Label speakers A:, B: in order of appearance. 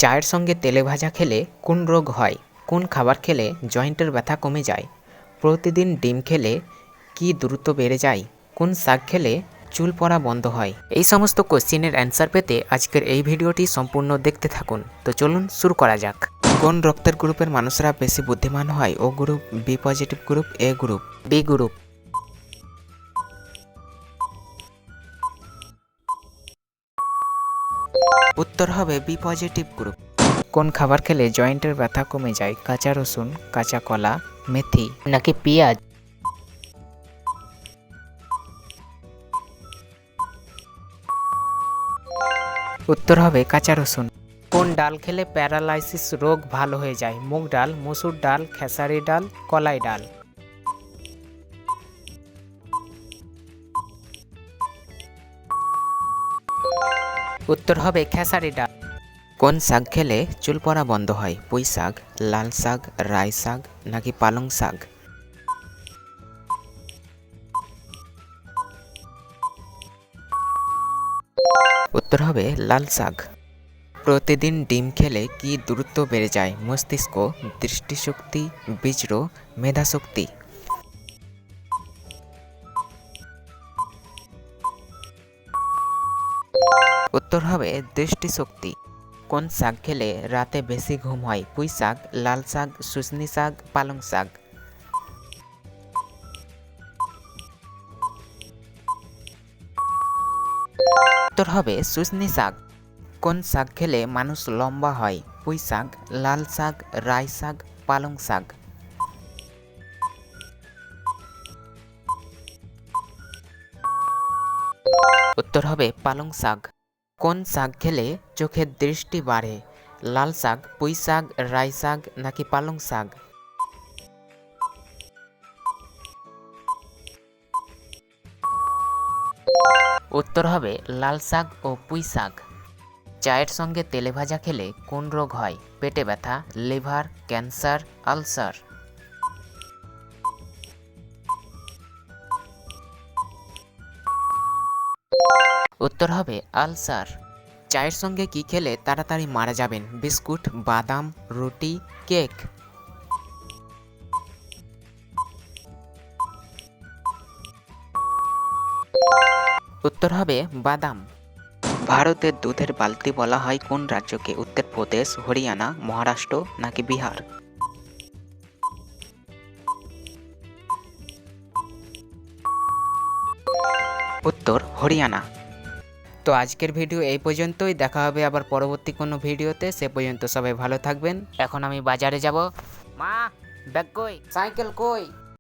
A: চায়ের সঙ্গে তেলে ভাজা খেলে কোন রোগ হয়? কোন খাবার খেলে জয়েন্টের ব্যথা কমে যায়? প্রতিদিন ডিম খেলে কি দ্রুত বেড়ে যায়? কোন শাক খেলে চুল পড়া বন্ধ হয়? এই সমস্ত কোশ্চেনের অ্যান্সার পেতে আজকের এই ভিডিওটি সম্পূর্ণ দেখতে থাকুন। তো চলুন শুরু করা যাক। কোন রক্তের গ্রুপের মানুষরা বেশি বুদ্ধিমান হয়? O group, B positive group, A group? B group. উত্তর হবে বি পজিটিভ গ্রুপ। কোন খাবার খেলে জয়েন্টের ব্যথা কমে যায়? কাঁচা রসুন, কাঁচা কলা, মেথি নাকি পেঁয়াজ? উত্তর হবে কাঁচা রসুন। কোন ডাল খেলে প্যারালাইসিস রোগ ভালো হয়ে যায়? মুগ ডাল, মসুর ডাল, খেসারি ডাল, কলাই ডাল? উত্তর হবে খেসারি ডাল। কোন শাক খেলে চুল পড়া বন্ধ হয়? পুঁই শাক, লাল শাক, রাই শাক নাকি পালং শাক? উত্তর হবে লাল শাক। প্রতিদিন ডিম খেলে কি দ্রুত বেড়ে যায়? মস্তিষ্ক, দৃষ্টিশক্তি, বীর্য, মেধাশক্তি? উত্তর হবে দৃষ্টিশক্তি। কোন শাক খেলে রাতে বেশি ঘুম হয়? পুঁই শাক, লাল শাক, শুশনি শাক, পালং শাক? উত্তর হবে শুশনি শাক। কোন শাক খেলে মানুষ লম্বা হয়? পুঁই শাক, লাল শাক, রাই শাক, পালং শাক? উত্তর হবে পালং শাক। কোন শাক খেলে চোখের দৃষ্টি বাড়ে? লাল শাক, পুঁই শাক, রাই শাক নাকি পালং শাক? উত্তর হবে লাল শাক ও পুঁই শাক। চায়ের সঙ্গে তেলে ভাজা খেলে কোন রোগ হয়? পেটে ব্যথা, লিভার, ক্যান্সার, আলসার? উত্তর হবে আলসার। চায়ের সঙ্গে কি খেলে তাড়াতাড়ি মারা যাবেন? বিস্কুট, বাদাম, রুটি, কেক? উত্তর হবে বাদাম। ভারতের দুধের বালতি বলা হয় কোন রাজ্যকে? উত্তরপ্রদেশ, হরিয়ানা, মহারাষ্ট্র নাকি বিহার? উত্তর হরিয়ানা। তো আজকের ভিডিও এই পর্যন্তই। দেখা হবে আবার পরবর্তী কোনো ভিডিওতে। সে পর্যন্ত সবাই ভালো থাকবেন। এখন আমি বাজারে যাব। মা, ব্যাগ কই? সাইকেল কই?